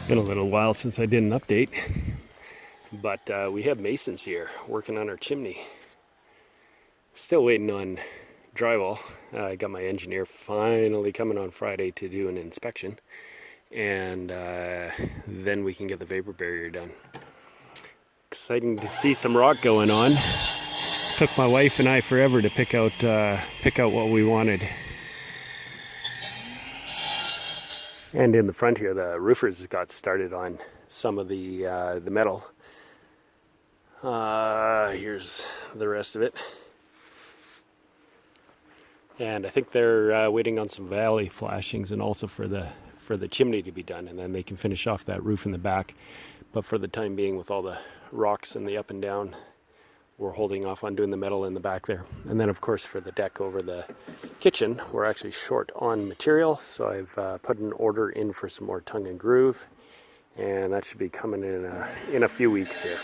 Been a little while since I did an update, but we have masons here working on our chimney. Still waiting on drywall. I got my engineer finally coming on Friday to do an inspection, and then we can get the vapor barrier done. Exciting to see some rock going on. Took my wife and I forever to pick out what we wanted. And in the front here, the roofers got started on some of the metal. Here's the rest of it. And I think they're waiting on some valley flashings and also for the chimney to be done, and then they can finish off that roof in the back. But for the time being, with all the rocks and the up and down, we're holding off on doing the metal in the back there. And then of course for the deck over the kitchen, we're actually short on material, so I've put an order in for some more tongue and groove, and that should be coming in a few weeks here.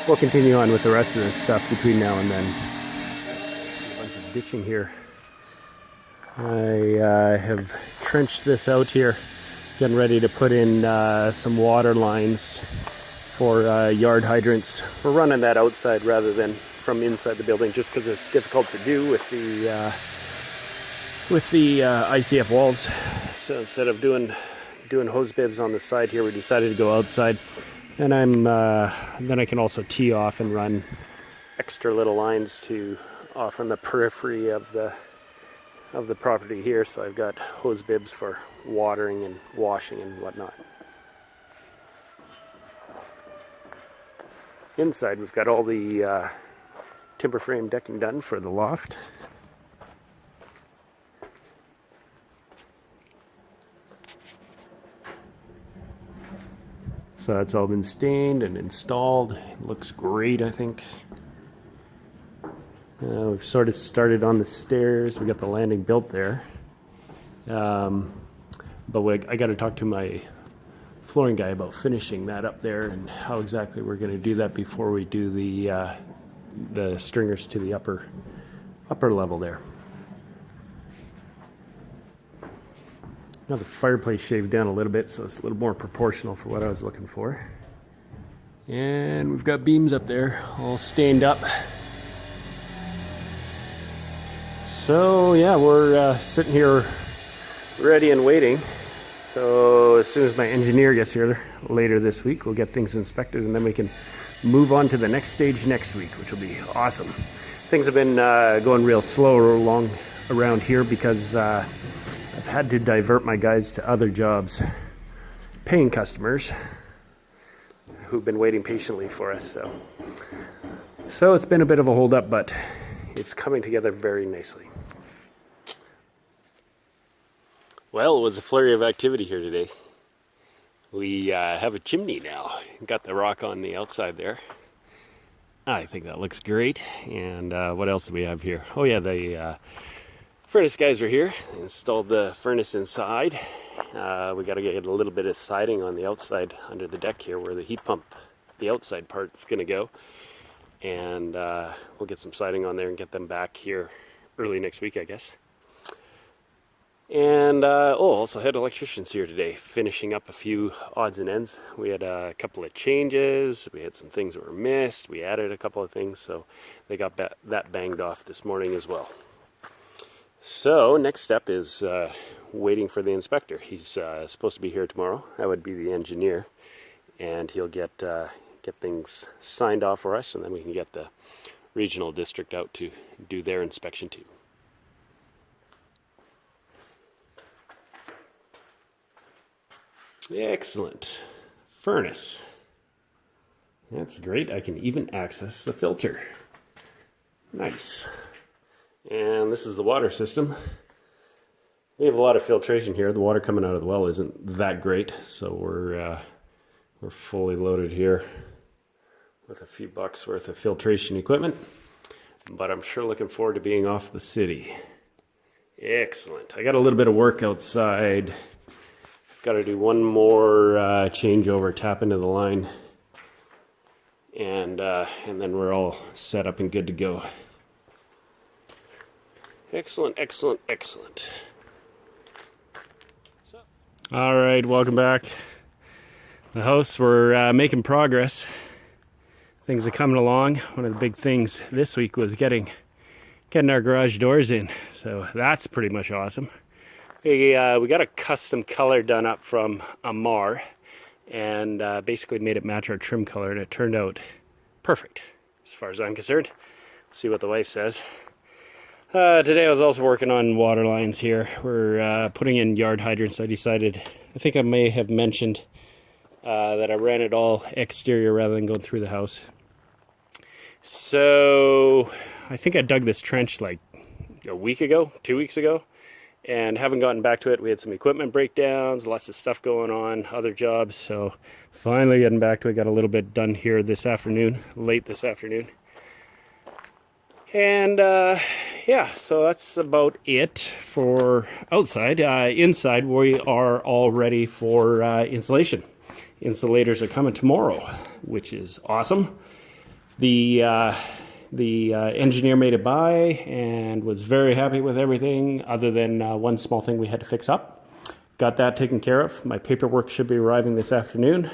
We'll continue on with the rest of this stuff between now and then. A bunch of ditching here. I have trenched this out here, getting ready to put in some water lines for yard hydrants. We're running that outside rather than from inside the building, just because it's difficult to do with the ICF walls. So instead of doing hose bibs on the side here, we decided to go outside. And then I can also tee off and run extra little lines to off on the periphery of the property here. So I've got hose bibs for watering and washing and whatnot. Inside, we've got all the timber frame decking done for the loft. So that's all been stained and installed. It looks great, I think. We've sort of started on the stairs. We got the landing built there. But I got to talk to my flooring guy about finishing that up there and how exactly we're going to do that before we do the stringers to the upper level there. Now the fireplace shaved down a little bit, so it's a little more proportional for what I was looking for. And we've got beams up there all stained up. So yeah, we're sitting here ready and waiting. So as soon as my engineer gets here later this week, we'll get things inspected, and then we can move on to the next stage next week, which will be awesome. Things have been going real slow along around here because I've had to divert my guys to other jobs, paying customers who've been waiting patiently for us. So it's been a bit of a hold up, but it's coming together very nicely. Well, it was a flurry of activity here today. We have a chimney now. Got the rock on the outside there. I think that looks great. And what else do we have here? Oh yeah, the furnace guys are here. They installed the furnace inside. We got to get a little bit of siding on the outside under the deck here where the heat pump, the outside part, is going to go. And we'll get some siding on there and get them back here early next week, I guess. And also had electricians here today finishing up a few odds and ends. We had a couple of changes, we had some things that were missed, we added a couple of things, so they got that banged off this morning as well. So next step is waiting for the inspector. He's supposed to be here tomorrow. That would be the engineer, and he'll get things signed off for us, and then we can get the regional district out to do their inspection too. Excellent. Furnace. That's great. I can even access the filter. Nice. And this is the water system. We have a lot of filtration here. The water coming out of the well isn't that great, so we're fully loaded here with a few bucks worth of filtration equipment. But I'm sure looking forward to being off the city. Excellent. I got a little bit of work outside. Got to do one more changeover, tap into the line, and then we're all set up and good to go. Excellent, excellent, excellent. All right, welcome back. The house, we're making progress. Things are coming along. One of the big things this week was getting our garage doors in, so that's pretty much awesome. We got a custom color done up from Amar, and basically made it match our trim color, and it turned out perfect as far as I'm concerned. See what the wife says. Today I was also working on water lines here. We're putting in yard hydrants. I think I may have mentioned that I ran it all exterior rather than going through the house. So I think I dug this trench like a week ago, 2 weeks ago, and haven't gotten back to it. We had some equipment breakdowns, lots of stuff going on, other jobs, so finally getting back to it. Got a little bit done here this afternoon, late this afternoon. And yeah, so that's about it for outside. Inside, we are all ready for insulation. Insulators are coming tomorrow, which is awesome. The engineer made it by and was very happy with everything, other than one small thing we had to fix up. Got that taken care of. My paperwork should be arriving this afternoon.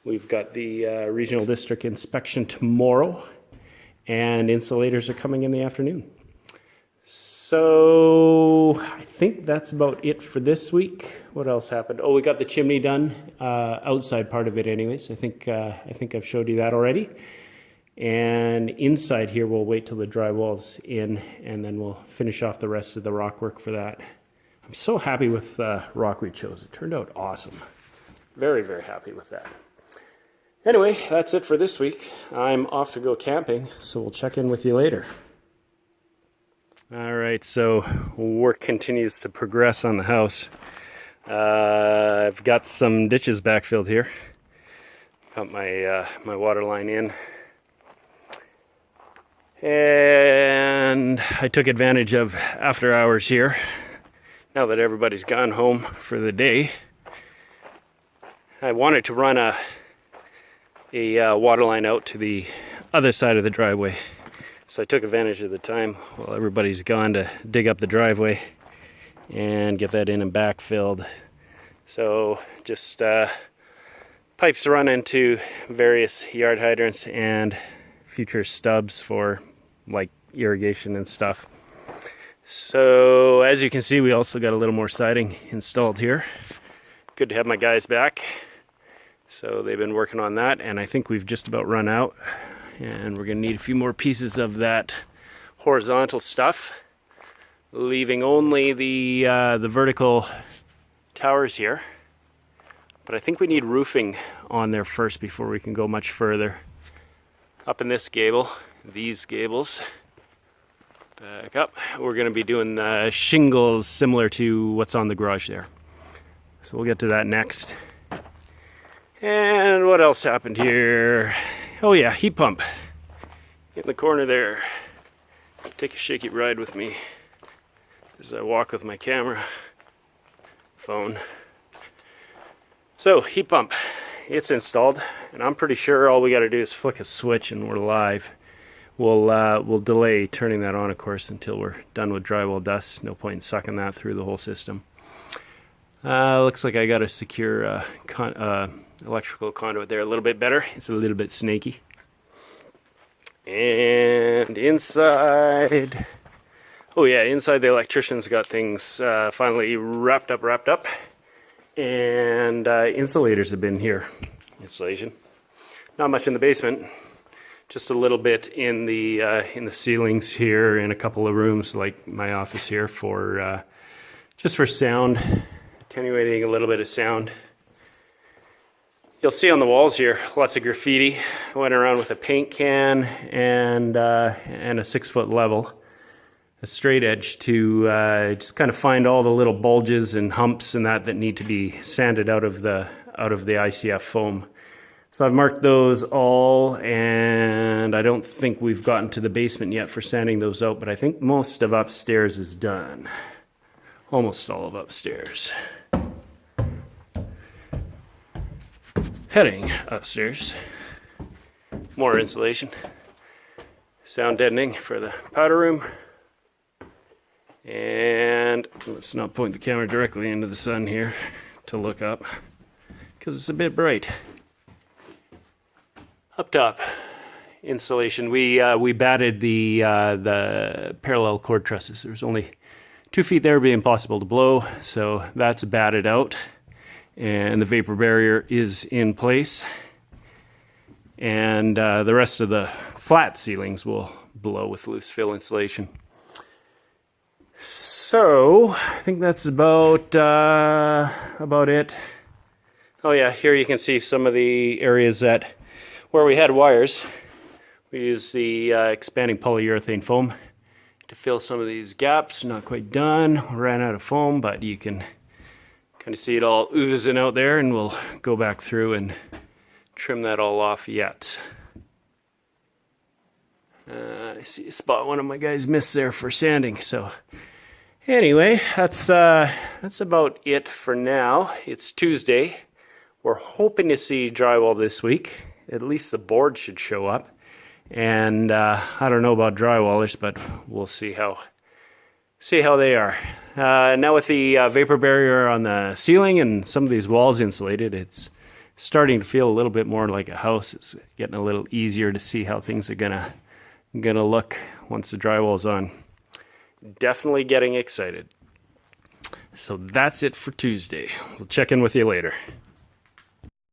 We've got the regional district inspection tomorrow, and insulators are coming in the afternoon. So I think that's about it for this week. What else happened? Oh, we got the chimney done, outside part of it anyways. I think I've showed you that already. And inside here, we'll wait till the drywall's in, and then we'll finish off the rest of the rock work for that. I'm so happy with the rock we chose. It turned out awesome. Very, very happy with that. Anyway, that's it for this week. I'm off to go camping, so we'll check in with you later. All right, so work continues to progress on the house. I've got some ditches backfilled here. Got my water line in. And I took advantage of after hours here. Now that everybody's gone home for the day, I wanted to run a water line out to the other side of the driveway. So I took advantage of the time while everybody's gone to dig up the driveway and get that in and back filled. So just pipes to run into various yard hydrants and future stubs for like irrigation and stuff. So as you can see, we also got a little more siding installed here. Good to have my guys back. So they've been working on that, and I think we've just about run out, and we're gonna need a few more pieces of that horizontal stuff, leaving only the vertical towers here. But I think we need roofing on there first before we can go much further. Up in this gable, these gables, back up, we're going to be doing the shingles similar to what's on the garage there. So we'll get to that next. And what else happened here? Oh yeah, heat pump in the corner there. Take a shaky ride with me as I walk with my camera, phone. So heat pump, it's installed, and I'm pretty sure all we got to do is flick a switch and we're live. We'll delay turning that on, of course, until we're done with drywall dust. No point in sucking that through the whole system. Looks like I got to secure electrical conduit there a little bit better. It's a little bit snaky. And inside, oh yeah, inside the electrician's got things finally wrapped up. And insulators have been here. Insulation. Not much in the basement. Just a little bit in the ceilings here, in a couple of rooms, like my office here, for just for sound, attenuating a little bit of sound. You'll see on the walls here lots of graffiti. I went around with a paint can and a 6-foot level, a straight edge, to just kind of find all the little bulges and humps and that need to be sanded out of the ICF foam. So I've marked those all, and I don't think we've gotten to the basement yet for sanding those out, but I think most of upstairs is done. Almost all of upstairs. Heading upstairs. More insulation. Sound deadening for the powder room. And let's not point the camera directly into the sun here to look up, because it's a bit bright. Up top, insulation. We batted the parallel cord trusses. There's only 2 feet there, it'd be impossible to blow, so that's batted out, and the vapor barrier is in place, and the rest of the flat ceilings will blow with loose fill insulation. So I think that's about it. Oh yeah, here you can see some of the areas where we had wires. We used the expanding polyurethane foam to fill some of these gaps. Not quite done. Ran out of foam, but you can kind of see it all oozing out there, and we'll go back through and trim that all off yet. I see a spot one of my guys missed there for sanding. So anyway, that's about it for now. It's Tuesday. We're hoping to see drywall this week. At least the board should show up. And I don't know about drywallers, but we'll see how they are. Now with the vapor barrier on the ceiling and some of these walls insulated, it's starting to feel a little bit more like a house. It's getting a little easier to see how things are gonna look once the drywall's on. Definitely getting excited. So that's it for Tuesday. We'll check in with you later.